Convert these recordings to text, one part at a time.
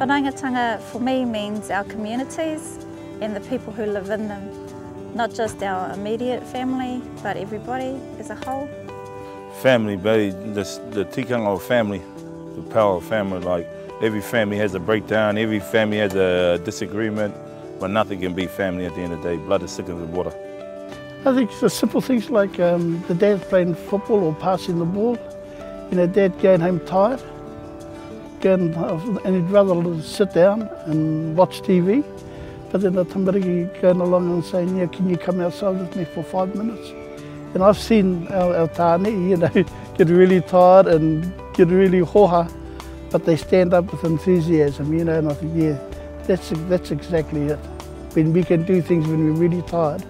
Whanaungatanga for me means our communities and the people who live in them. Not just our immediate family, but everybody as a whole. Family, baby, the tikanga of family, the power of family. Like every family has a breakdown, every family has a disagreement, but nothing can beat family at the end of the day. Blood is thicker than water. I think the simple things like the dad playing football or passing the ball, dad going home tired, and he'd rather sit down and watch TV. But then the tamariki going along and saying, yeah, can you come outside with me for 5 minutes? And I've seen our tāne, get really tired and get really hoha, but they stand up with enthusiasm, and I think, yeah, that's exactly it. When we can do things when we're really tired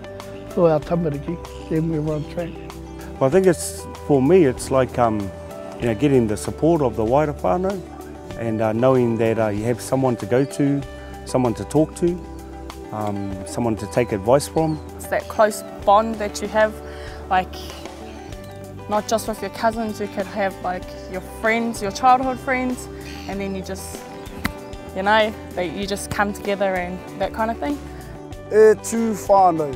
for our tamariki, then we're on track. Well, I think for me, it's like, getting the support of the wider whānau and knowing that you have someone to go to, someone to talk to, someone to take advice from. It's that close bond that you have, like not just with your cousins, you could have like your friends, your childhood friends, and then you just, you just come together and that kind of thing. E tū whānau.